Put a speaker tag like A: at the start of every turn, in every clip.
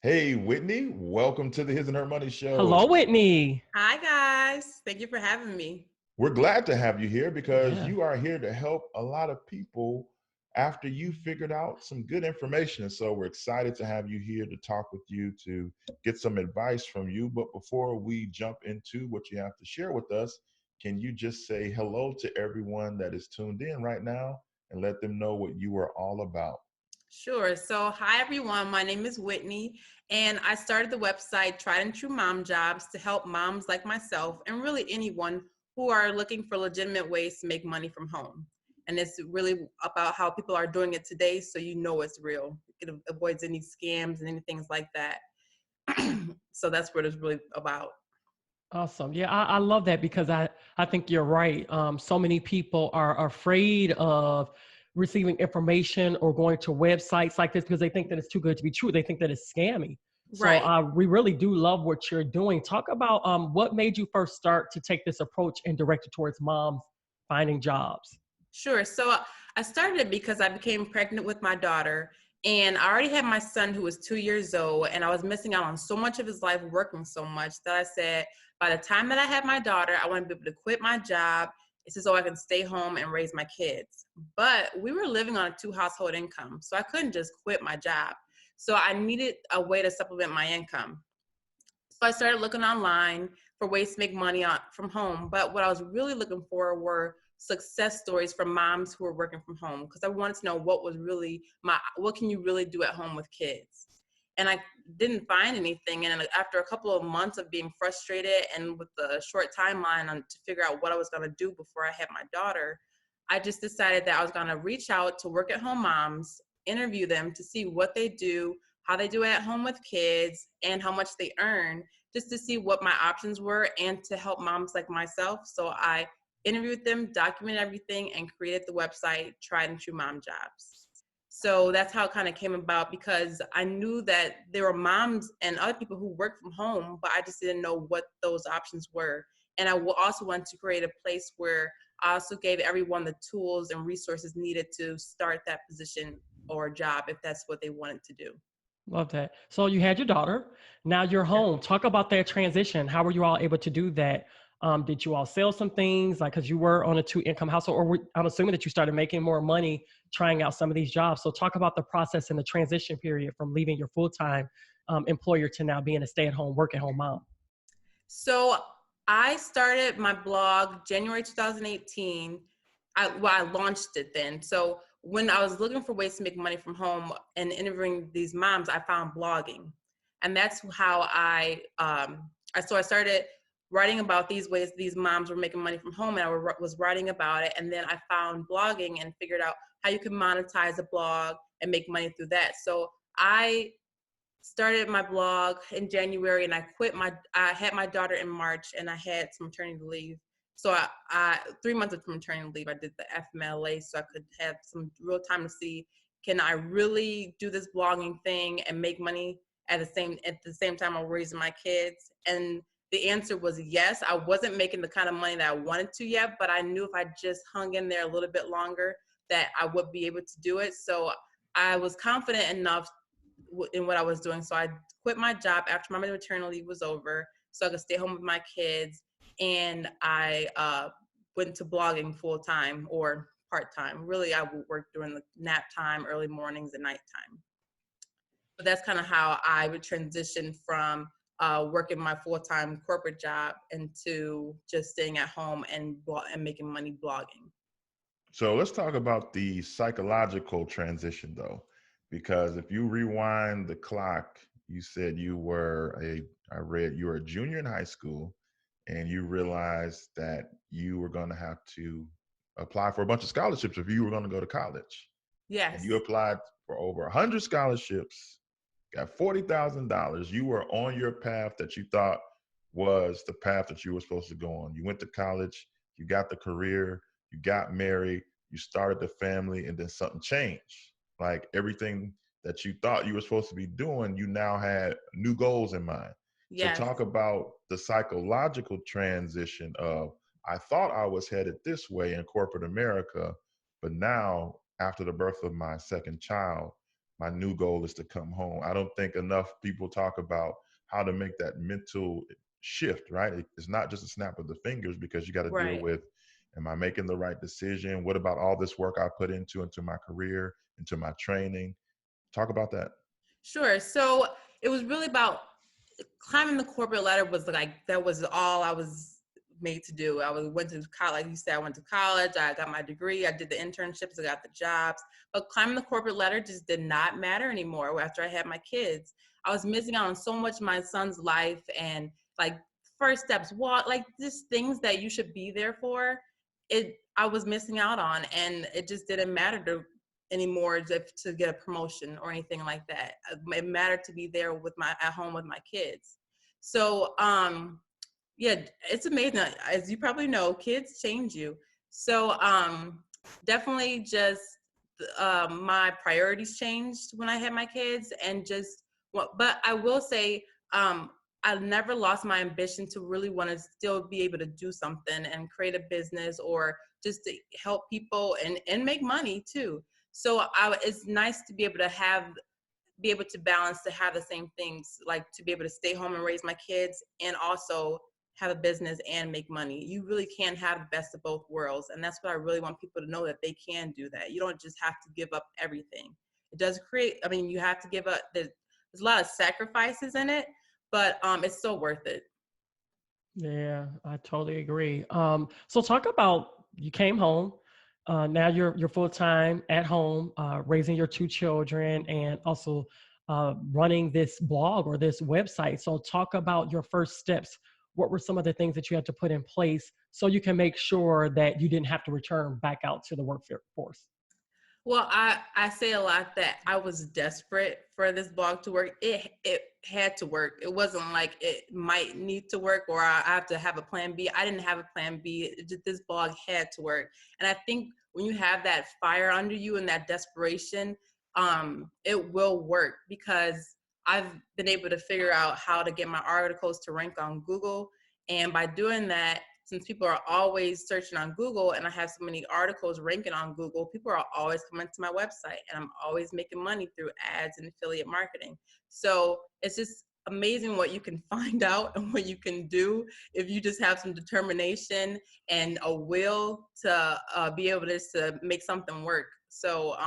A: Hey, Whitney, welcome to the His and Her Money Show.
B: Hello, Whitney.
C: Hi, guys. Thank you for having me.
A: We're glad to have you here because
B: Yeah.
A: you are here to help a lot of people after you figured out some good information. And so we're excited to have you here to talk with you, to get some advice from you. But before we jump into what you have to share with us, can you just say hello to everyone that is tuned in right now and let them know what you are all about?
C: Sure. So, hi, everyone. My name is Whitney, and I started the website Tried and True Mom Jobs to help moms like myself and really anyone who are looking for legitimate ways to make money from home. And it's really about how people are doing it today, so you know it's real. It avoids any scams and any things like that. So, that's what it's really about.
B: Awesome. Yeah, I love that because I think you're right. So many people are afraid of receiving information or going to websites like this because they think that it's too good to be true. They think that it's scammy. So
C: Right.
B: we really do love what you're doing. Talk about what made you first start to take this approach and direct it towards moms finding jobs.
C: Sure. So I started it because I became pregnant with my daughter, and I already had my son who was 2 years old, and I was missing out on so much of his life working so much that I said, by the time that I had my daughter, I want to be able to quit my job. It's just so I can stay home and raise my kids. But we were living on a two household income, so I couldn't just quit my job. So I needed a way to supplement my income. So I started looking online for ways to make money from home. But what I was really looking for were success stories from moms who were working from home, because I wanted to know what can you really do at home with kids. And I didn't find anything. And after a couple of months of being frustrated and with the short timeline to figure out what I was going to do before I had my daughter, I just decided that I was going to reach out to work at home moms, interview them to see what they do, how they do it at home with kids, and how much they earn, just to see what my options were and to help moms like myself. So I interviewed them, documented everything, and created the website Tried and True Mom Jobs. So that's how it kind of came about, because I knew that there were moms and other people who work from home, but I just didn't know what those options were. And I also wanted to create a place where I also gave everyone the tools and resources needed to start that position or job if that's what they wanted to do.
B: Love that. So you had your daughter. Now you're
C: Yeah.
B: home. Talk about that transition. How were you all able to do that? Did you all sell some things like because you were on a two-income household, or I'm assuming that you started making more money trying out some of these jobs. So talk about the process and the transition period from leaving your full-time employer to now being a stay-at-home, work-at-home mom.
C: So I started my blog January 2018. I launched it then. So when I was looking for ways to make money from home and interviewing these moms, I found blogging, and that's how I started writing about these ways these moms were making money from home, and was writing about it. And then I found blogging and figured out how you can monetize a blog and make money through that. So I started my blog in January, and I had my daughter in March, and I had some maternity leave. So I 3 months of maternity leave, I did the FMLA so I could have some real time to see, can I really do this blogging thing and make money at the same time I'm raising my kids? And the answer was yes. I wasn't making the kind of money that I wanted to yet, but I knew if I just hung in there a little bit longer that I would be able to do it. So I was confident enough in what I was doing. So I quit my job after my maternity leave was over so I could stay home with my kids. And I went to blogging full time or part time. Really, I would work during the nap time, early mornings, and nighttime. But that's kind of how I would transition from working my full time corporate job into just staying at home and making money blogging.
A: So let's talk about the psychological transition though, because if you rewind the clock, you said I read you were a junior in high school and you realized that you were going to have to apply for a bunch of scholarships if you were going to go to college. And you
C: Yes.
A: applied for over 100 scholarships, got $40,000. You were on your path that you thought was the path that you were supposed to go on. You went to college, you got the career, you got married, you started the family, and then something changed. Like everything that you thought you were supposed to be doing, you now had new goals in mind. So
C: Yes.
A: talk about the psychological transition of, I thought I was headed this way in corporate America, but now after the birth of my second child, my new goal is to come home. I don't think enough people talk about how to make that mental shift, right? It's not just a snap of the fingers, because you got to deal
C: Right.
A: with, am I making the right decision? What about all this work I put into my career, into my training? Talk about that.
C: Sure. So it was really about climbing the corporate ladder. Was like, that was all I was made to do. Went to college. Like you said, I went to college. I got my degree. I did the internships. I got the jobs. But climbing the corporate ladder just did not matter anymore after I had my kids. I was missing out on so much of my son's life, and like first steps, walk, like just things that you should be there for. I was missing out on, and it just didn't matter anymore to get a promotion or anything like that. It mattered to be there at home with my kids. So yeah, it's amazing. As you probably know, kids change you. So definitely just my priorities changed when I had my kids, and but I will say I never lost my ambition to really want to still be able to do something and create a business, or just to help people and make money too. So it's nice to be able to balance, to have the same things, like to be able to stay home and raise my kids and also have a business and make money. You really can have the best of both worlds. And that's what I really want people to know, that they can do that. You don't just have to give up everything. It does you have to give up, there's a lot of sacrifices in it, but it's still worth it.
B: Yeah, I totally agree. So talk about, you came home. Now you're full time at home, raising your two children, and also running this blog or this website. So talk about your first steps. What were some of the things that you had to put in place so you can make sure that you didn't have to return back out to the workforce?
C: Well, I say a lot that I was desperate for this blog to work. It had to work. It wasn't like it might need to work or I have to have a plan B. I didn't have a plan B. This blog had to work. And I think when you have that fire under you and that desperation, it will work, because I've been able to figure out how to get my articles to rank on Google. And by doing that, since people are always searching on Google and I have so many articles ranking on Google, people are always coming to my website, and I'm always making money through ads and affiliate marketing. So it's just amazing what you can find out and what you can do if you just have some determination and a will to be able to make something work. So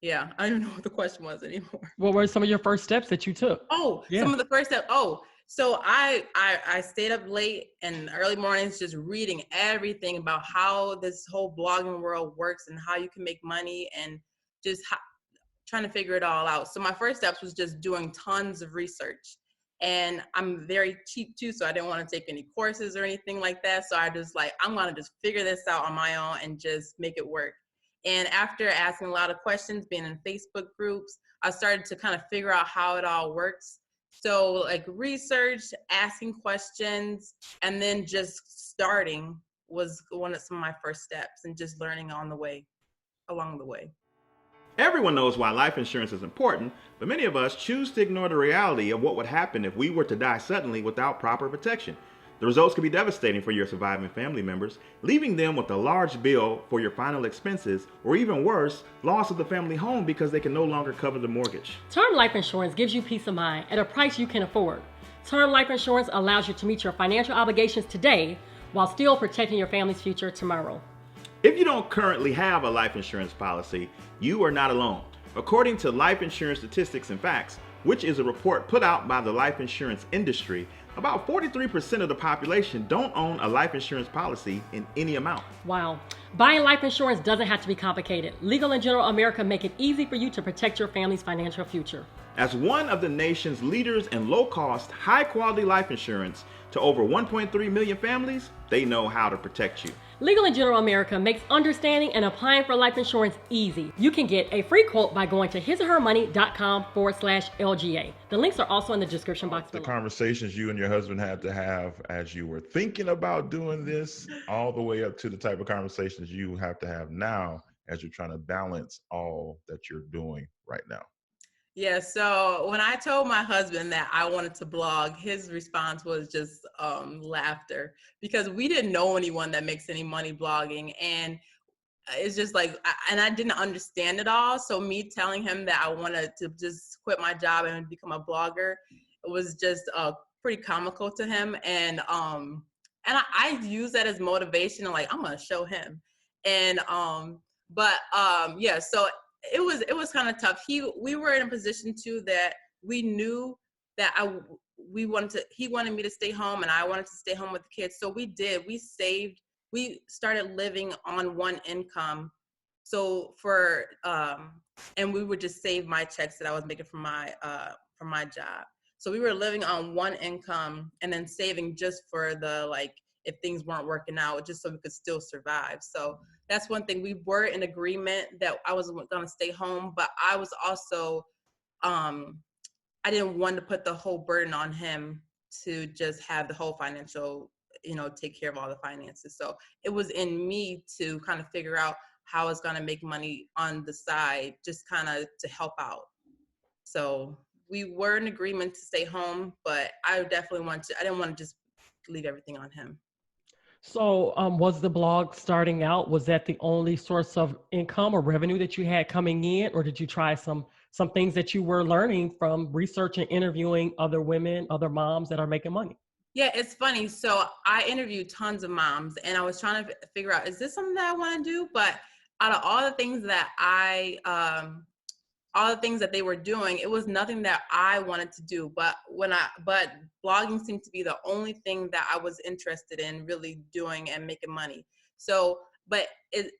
C: yeah, I don't know what the question was anymore.
B: What were some of your first steps that you took?
C: Oh,
B: Yeah.
C: some of the first steps. Oh, so I stayed up late and early mornings just reading everything about how this whole blogging world works and how you can make money, and just trying to figure it all out. So my first steps was just doing tons of research. And I'm very cheap too, so I didn't want to take any courses or anything like that. So I just I'm going to just figure this out on my own and just make it work. And after asking a lot of questions, being in Facebook groups, I started to kind of figure out how it all works. So like research, asking questions, and then just starting was one of some of my first steps, and just learning along the way.
D: Everyone knows why life insurance is important, but many of us choose to ignore the reality of what would happen if we were to die suddenly without proper protection. The results could be devastating for your surviving family members, leaving them with a large bill for your final expenses, or even worse, loss of the family home because they can no longer cover the mortgage.
E: Term life insurance gives you peace of mind at a price you can afford. Term life insurance allows you to meet your financial obligations today while still protecting your family's future tomorrow.
D: If you don't currently have a life insurance policy, you are not alone. According to Life Insurance Statistics and Facts, which is a report put out by the life insurance industry, about 43% of the population don't own a life insurance policy in any amount.
E: Wow. Buying life insurance doesn't have to be complicated. Legal & General America make it easy for you to protect your family's financial future.
D: As one of the nation's leaders in low-cost, high-quality life insurance to over 1.3 million families, they know how to protect you.
E: Legal & General America makes understanding and applying for life insurance easy. You can get a free quote by going to hisandhermoney.com/LGA. The links are also in the description box below.
A: The conversations you and your husband had to have as you were thinking about doing this, all the way up to the type of conversations you have to have now as you're trying to balance all that you're doing right now.
C: Yeah, so when I told my husband that I wanted to blog, his response was just laughter, because we didn't know anyone that makes any money blogging. And it's just like, and I didn't understand it all. So me telling him that I wanted to just quit my job and become a blogger, it was just pretty comical to him. And I use that as motivation. Like, I'm gonna show him. And yeah. So it was kind of tough. We were in a position too that we knew that he wanted me to stay home and I wanted to stay home with the kids. So we saved. We started living on one income. So and we would just save my checks that I was making from my job. So we were living on one income and then saving just for if things weren't working out, just so we could still survive. So that's one thing. We were in agreement that I was going to stay home, but I was also, I didn't want to put the whole burden on him to just have the whole financial, take care of all the finances. So it was in me to kind of figure out how I was going to make money on the side, just kind of to help out. So we were in agreement to stay home, but I didn't want to just leave everything on him.
B: So was the blog starting out, was that the only source of income or revenue that you had coming in, or did you try some things that you were learning from research and interviewing other women, other moms that are making money?
C: Yeah, it's funny. So I interviewed tons of moms and I was trying to figure out, is this something that I want to do? But out of all the things that all the things that they were doing, it was nothing that I wanted to do. But blogging seemed to be the only thing that I was interested in really doing and making money. So, but it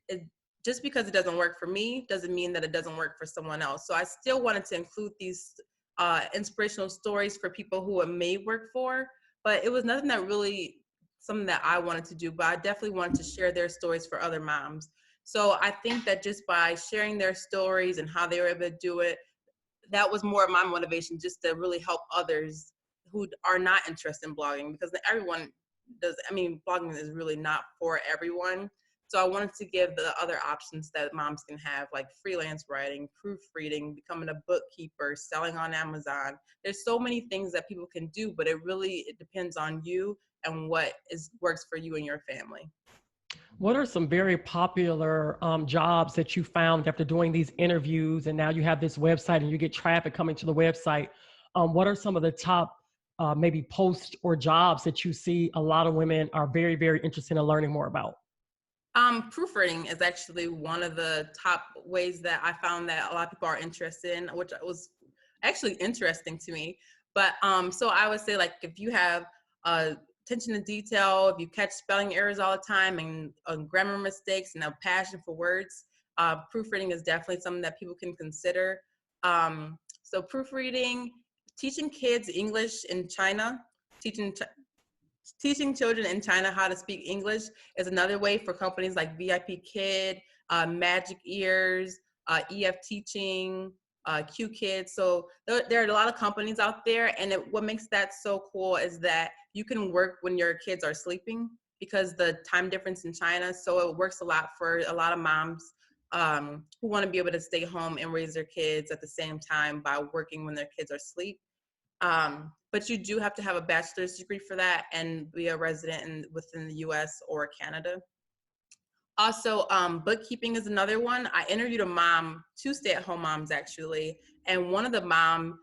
C: just because it doesn't work for me doesn't mean that it doesn't work for someone else. So I still wanted to include these inspirational stories for people who it may work for, but it was nothing that really something that I wanted to do, but I definitely wanted to share their stories for other moms. So I think that just by sharing their stories and how they were able to do it, that was more of my motivation, just to really help others who are not interested in blogging, because everyone does. I mean, blogging is really not for everyone. So I wanted to give the other options that moms can have, like freelance writing, proofreading, becoming a bookkeeper, selling on Amazon. There's so many things that people can do, but it depends on you and what works for you and your family.
B: What are some very popular jobs that you found after doing these interviews, and now you have this website and you get traffic coming to the website? What are some of the top maybe posts or jobs that you see a lot of women are very, very interested in learning more about?
C: Proofreading is actually one of the top ways that I found that a lot of people are interested in, which was actually interesting to me. But so I would say, like, if you have attention to detail, if you catch spelling errors all the time and grammar mistakes and a passion for words, proofreading is definitely something that people can consider. So proofreading, teaching kids English in China, teaching children in China how to speak English is another way for companies like VIP Kid, Magic Ears, EF Teaching, Q Kids. So there are a lot of companies out there, and what makes that so cool is that you can work when your kids are sleeping, because the time difference in China. So it works a lot for a lot of moms who want to be able to stay home and raise their kids at the same time by working when their kids are asleep. But you do have to have a bachelor's degree for that and be a resident within the US or Canada. Also, bookkeeping is another one. I interviewed two stay-at-home moms actually, and one of the moms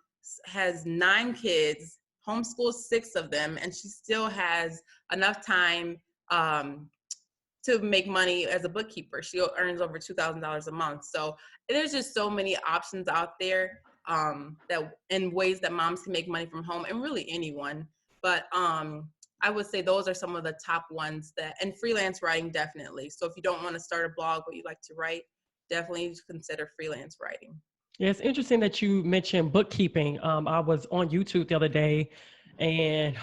C: has 9 kids, homeschools 6 of them, and she still has enough time to make money as a bookkeeper. She earns over $2,000 a month. So there's just so many options out there that in ways that moms can make money from home, and really anyone. But I would say those are some of the top ones and freelance writing definitely. So if you don't want to start a blog but you like to write, definitely consider freelance writing.
B: Yeah, it's interesting that you mentioned bookkeeping. I was on YouTube the other day, and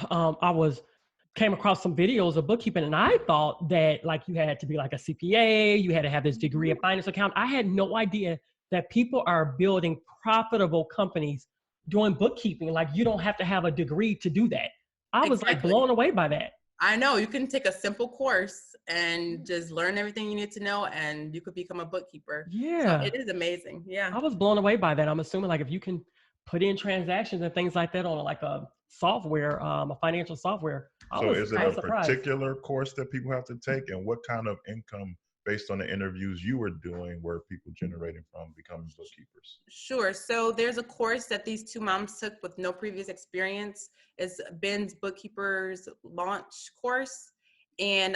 B: came across some videos of bookkeeping, and I thought that like you had to be like a CPA, you had to have this degree of finance account. I had no idea that people are building profitable companies doing bookkeeping. Like, you don't have to have a degree to do that. I was like blown away by that.
C: I know, you can take a simple course and just learn everything you need to know, and you could become a bookkeeper.
B: Yeah.
C: So it is amazing. Yeah.
B: I was blown away by that. I'm assuming like if you can put in transactions and things like that on like a software, a financial software.
A: So is it a particular course that people have to take, and what kind of income based on the interviews you were doing, were people generating from becoming bookkeepers?
C: Sure. So there's a course that these two moms took with no previous experience. It's Ben's Bookkeepers Launch course. And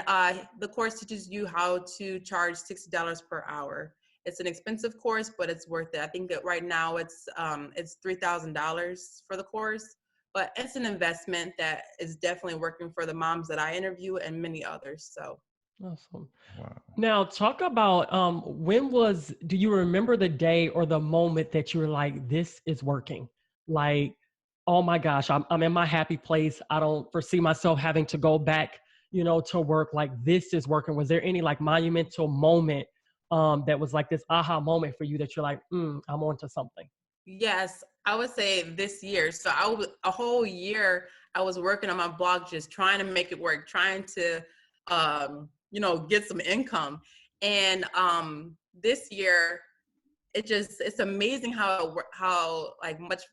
C: the course teaches you how to charge $60 per hour. It's an expensive course, but it's worth it. I think that right now it's $3,000 for the course, but it's an investment that is definitely working for the moms that I interview and many others. So.
B: Awesome.
A: Wow.
B: Now, talk about do you remember the day or the moment that you were like, this is working? Like, oh my gosh, I'm in my happy place. I don't foresee myself having to go back, to work. Like, this is working. Was there any like monumental moment that was like this aha moment for you that you're like, I'm onto something?
C: Yes, I would say this year. So a whole year I was working on my blog, just trying to make it work, trying to, get some income. And this year, it's amazing how like much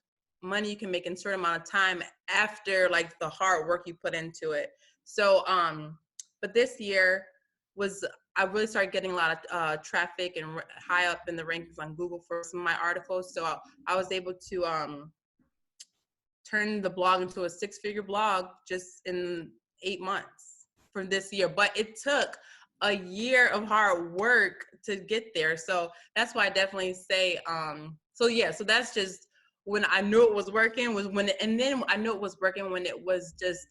C: money you can make in a certain amount of time after like the hard work you put into it. So, but this year I really started getting a lot of traffic and high up in the rankings on Google for some of my articles. So I was able to turn the blog into a 6-figure blog just in 8 months from this year. But it took a year of hard work to get there. So that's why I definitely say, so that's just when I knew it was working and then I knew it was working when it was just,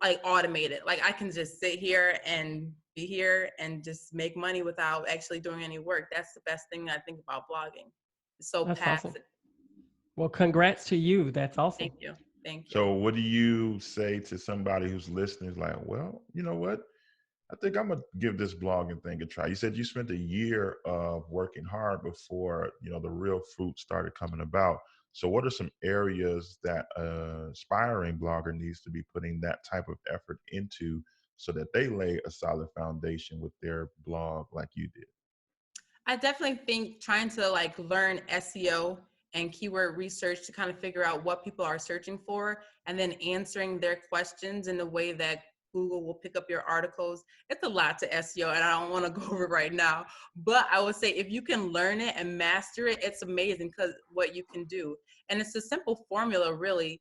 C: like automated. Like I can just sit here and be here and just make money without actually doing any work. That's the best thing I think about blogging. It's so
B: That's
C: passive.
B: awesome. Well, congrats to you. That's awesome.
C: Thank you. Thank you.
A: So what do you say to somebody who's listening, is like, well, you know what? I think I'm gonna give this blogging thing a try. You said you spent a year of working hard before, the real fruit started coming about. So what are some areas that aspiring blogger needs to be putting that type of effort into so that they lay a solid foundation with their blog like you did?
C: I definitely think trying to like learn SEO and keyword research to kind of figure out what people are searching for and then answering their questions in the way that Google will pick up your articles. It's a lot to SEO and I don't want to go over it right now, but I would say if you can learn it and master it, it's amazing because what you can do. And it's a simple formula really.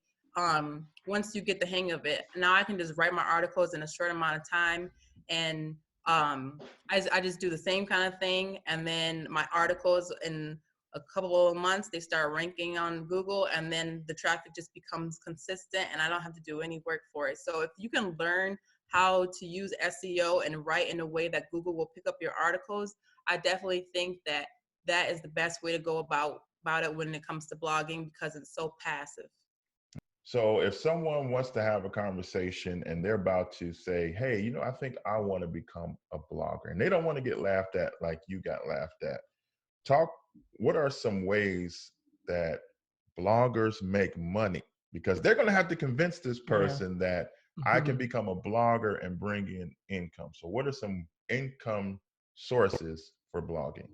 C: Once you get the hang of it, now I can just write my articles in a short amount of time and I just do the same kind of thing, and then my articles in a couple of months they start ranking on Google, and then the traffic just becomes consistent, and I don't have to do any work for it. So if you can learn how to use SEO and write in a way that Google will pick up your articles, I definitely think that that is the best way to go about it when it comes to blogging because it's so passive.
A: So if someone wants to have a conversation and they're about to say, hey, I think I want to become a blogger, and they don't want to get laughed at like you got laughed at, what are some ways that bloggers make money? Because they're going to have to convince this person that I can become a blogger and bring in income. So what are some income sources for blogging?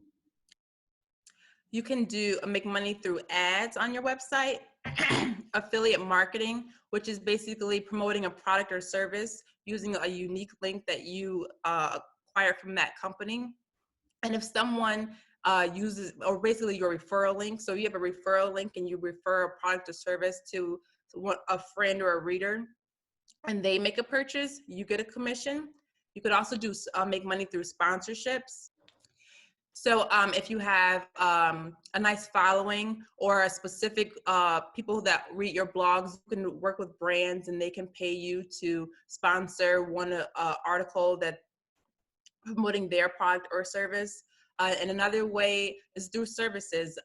C: You can make money through ads on your website, affiliate marketing, which is basically promoting a product or service using a unique link that you acquire from that company. And if someone uses, or basically your referral link, so you have a referral link and you refer a product or service to a friend or a reader, and they make a purchase, you get a commission. You could also make money through sponsorships. So if you have a nice following or a specific people that read your blogs, you can work with brands and they can pay you to sponsor one article that promoting their product or service. And another way is through services.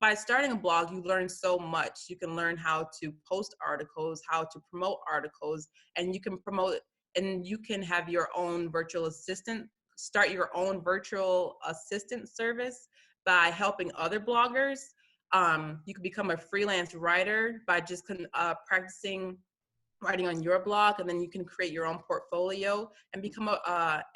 C: By starting a blog, you learn so much. You can learn how to post articles, how to promote articles, and you can have your own virtual assistant. Start your own virtual assistant service by helping other bloggers. You can become a freelance writer by just practicing writing on your blog, and then you can create your own portfolio and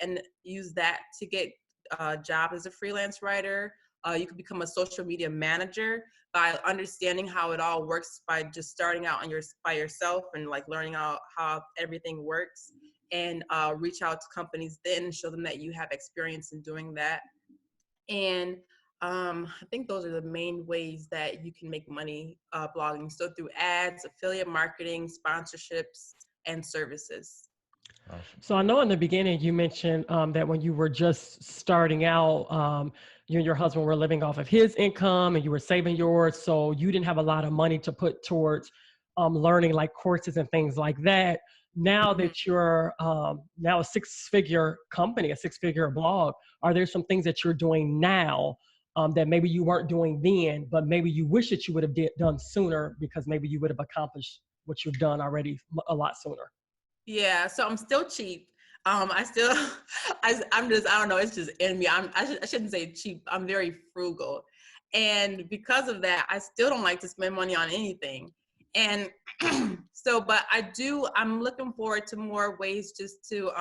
C: and use that to get a job as a freelance writer. You can become a social media manager by understanding how it all works by just starting out by yourself and like learning how everything works. and reach out to companies then and show them that you have experience in doing that. And I think those are the main ways that you can make money blogging. So through ads, affiliate marketing, sponsorships, and services.
A: Awesome.
B: So I know in the beginning you mentioned that when you were just starting out, you and your husband were living off of his income and you were saving yours. So you didn't have a lot of money to put towards learning like courses and things like that. Now that you're now a six-figure company, a six-figure blog, are there some things that you're doing now that maybe you weren't doing then, but maybe you wish that you would have done sooner because maybe you would have accomplished what you've done already a lot sooner?
C: Yeah, so I'm still cheap. I still, I'm just, I don't know, it's just in me. I shouldn't say cheap. I'm very frugal. And because of that, I still don't like to spend money on anything. And so, but I'm looking forward to more ways just to,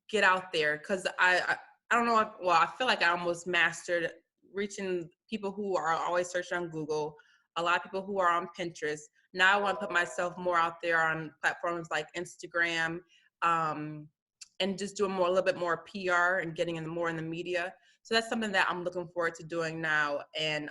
C: get out there. Cause I don't know if, well, I feel like I almost mastered reaching people who are always searching on Google, a lot of people who are on Pinterest. Now I want to put myself more out there on platforms like Instagram, and just doing a little bit more PR and getting more in the media. So that's something that I'm looking forward to doing now. And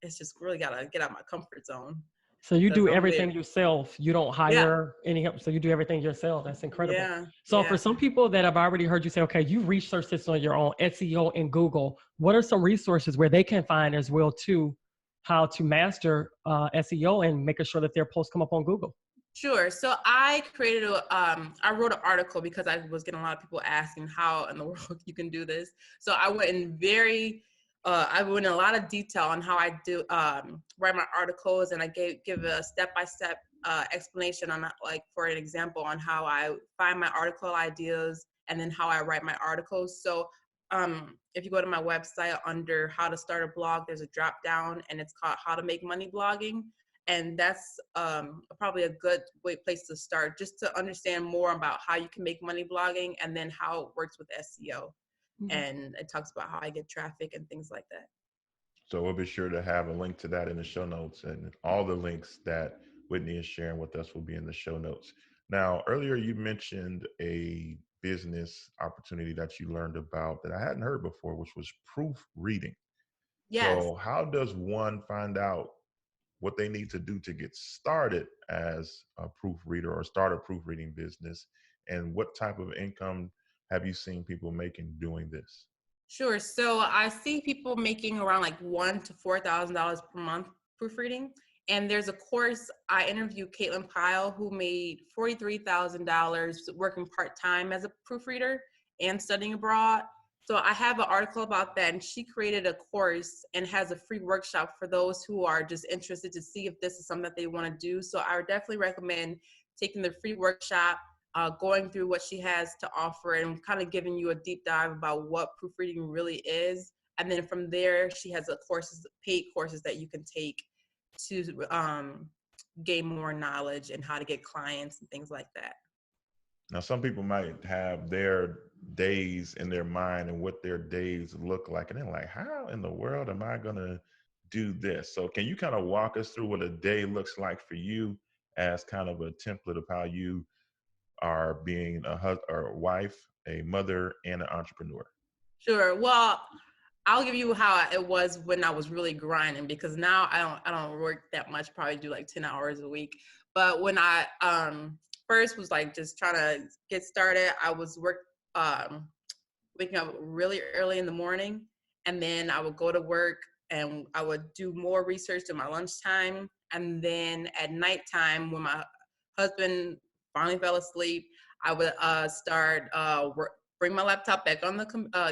C: it's just really got to get out of my comfort zone.
B: So you do
C: I'm
B: everything
C: there.
B: yourself. You don't
C: Yeah.
B: hire any help. So you do everything yourself. That's incredible.
C: Yeah.
B: So
C: Yeah.
B: for some people that have already heard you say, okay, you researched this on your own, SEO and Google, what are some resources where they can find as well too, how to master SEO and making sure that their posts come up on Google?
C: Sure. So I I wrote an article because I was getting a lot of people asking how in the world you can do this. So I went in a lot of detail on how I do write my articles, and I give a step-by-step explanation on, like, for an example, on how I find my article ideas and then how I write my articles. So if you go to my website under how to start a blog, there's a drop down and it's called how to make money blogging. And that's probably a good place to start, just to understand more about how you can make money blogging and then how it works with SEO. And it talks about how I get traffic and things like that.
A: So we'll be sure to have a link to that in the show notes, and all the links that Whitney is sharing with us will be in the show notes. Now, earlier you mentioned a business opportunity that you learned about that I hadn't heard before, which was proofreading.
C: Yes.
A: So how does one find out what they need to do to get started as a proofreader or start a proofreading business? And what type of income have you seen people making doing this?
C: Sure. So I see people making around like $1,000 to $4,000 per month proofreading. And there's a course, I interviewed Caitlin Pyle, who made $43,000 working part-time as a proofreader and studying abroad. So I have an article about that, and she created a course and has a free workshop for those who are just interested to see if this is something that they want to do. So I would definitely recommend taking the free workshop, going through what she has to offer, and kind of giving you a deep dive about what proofreading really is. And then from there, she has paid courses that you can take to gain more knowledge and how to get clients and things like that.
A: Now, some people might have their days in their mind and what their days look like, and they're like, how in the world am I going to do this? So can you kind of walk us through what a day looks like for you as kind of a template of how you are being a husband or a wife, a mother, and an entrepreneur?
C: Sure. Well, I'll give you how it was when I was really grinding, because now I don't work that much, probably do like 10 hours a week. But when I first was like just trying to get started, I was waking up really early in the morning, and then I would go to work and I would do more research in my lunchtime. And then at nighttime, when my husband finally fell asleep, I would start bring my laptop back on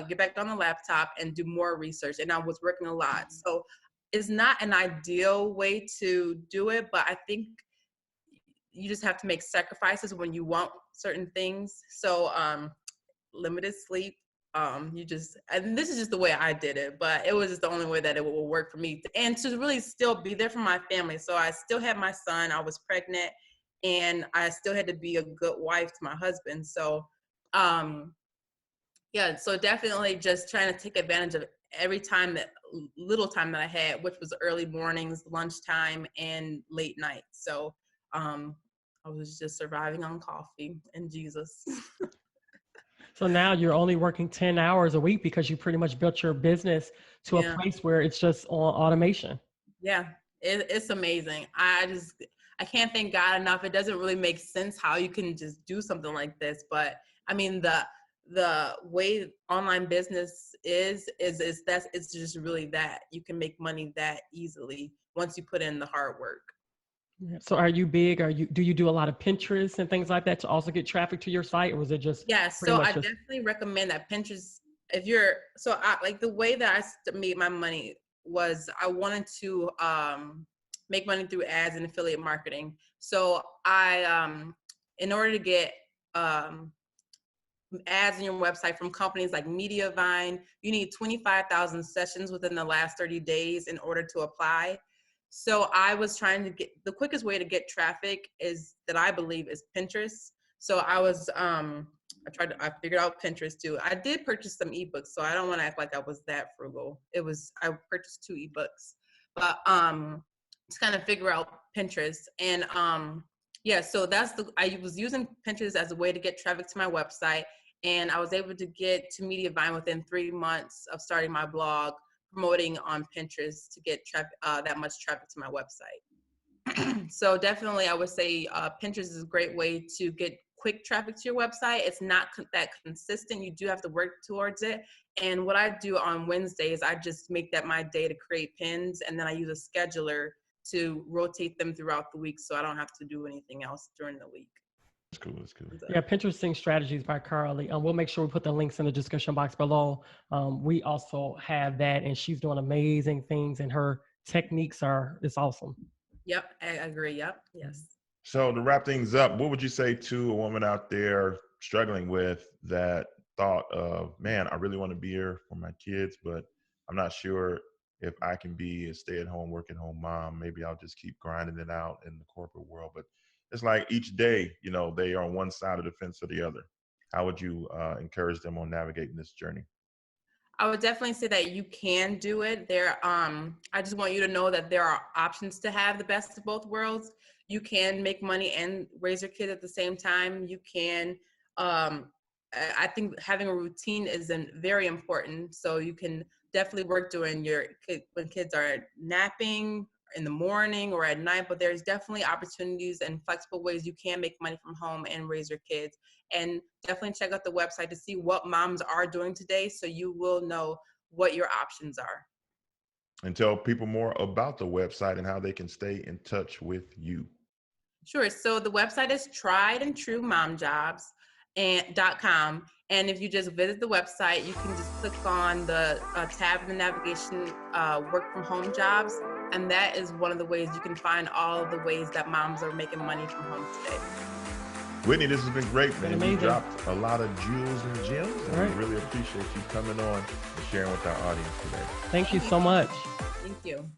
C: get back on the laptop and do more research. And I was working a lot. So it's not an ideal way to do it, but I think you just have to make sacrifices when you want certain things. So limited sleep, and this is just the way I did it, but it was just the only way that it would work for me, and to really still be there for my family. So I still had my son, I was pregnant, and I still had to be a good wife to my husband. So yeah, so definitely just trying to take advantage of every little time that I had, which was early mornings, lunchtime, and late night. So I was just surviving on coffee and Jesus.
B: So now you're only working 10 hours a week because you pretty much built your business to a
C: Yeah.
B: place where it's just on automation.
C: Yeah, it's amazing. I can't thank God enough. It doesn't really make sense how you can just do something like this, but I mean the way online business is that's it's just really that you can make money that easily once you put in the hard work.
B: Yeah. So are you big? Do you do a lot of Pinterest and things like that to also get traffic to your site, or was it just
C: Yeah,
B: pretty
C: so
B: much
C: I
B: just
C: definitely recommend that Pinterest. If you're so I like the way that made my money was I wanted to make money through ads and affiliate marketing. So I in order to get ads on your website from companies like Mediavine, you need 25,000 sessions within the last 30 days in order to apply. So I was trying to get the quickest way to get traffic is that I believe is Pinterest. So I figured out Pinterest too. I did purchase some ebooks, so I don't want to act like I was that frugal. I purchased 2 ebooks, but to kind of figure out Pinterest and yeah, so I was using Pinterest as a way to get traffic to my website, and I was able to get to Mediavine within 3 months of starting my blog, promoting on Pinterest to get that much traffic to my website. So definitely, I would say Pinterest is a great way to get quick traffic to your website. It's not that consistent. You do have to work towards it. And what I do on Wednesdays, I just make that my day to create pins, and then I use a scheduler to rotate them throughout the week so I don't have to do anything else during the week.
A: That's cool. That's cool.
B: Yeah, Pinteresting Strategies by Carly. We'll make sure we put the links in the description box below. We also have that, and she's doing amazing things, and her techniques it's awesome.
C: Yep, I agree. Yep, yes.
A: So to wrap things up, what would you say to a woman out there struggling with that thought of, man, I really want to be here for my kids, but I'm not sure if I can be a stay-at-home, work-at-home mom. Maybe I'll just keep grinding it out in the corporate world. But it's like each day, they are on one side of the fence or the other. How would you encourage them on navigating this journey?
C: I would definitely say that you can do it. I just want you to know that there are options to have the best of both worlds. You can make money and raise your kids at the same time. You can, I think having a routine is very important. So you can definitely work during when kids are napping in the morning or at night, but there's definitely opportunities and flexible ways you can make money from home and raise your kids. And definitely check out the website to see what moms are doing today so you will know what your options are.
A: And tell people more about the website and how they can stay in touch with you.
C: Sure. So the website is triedandtruemomjobs.com. And if you just visit the website, you can just click on the tab in the navigation, work from home jobs. And that is one of the ways you can find all of the ways that moms are making money from home today.
A: Whitney, this has been great, man.
B: Amazing.
A: You dropped a lot of jewels and gems, and
B: Right.
A: we really appreciate you coming on and sharing with our audience today.
B: Thank you so much.
C: Thank you.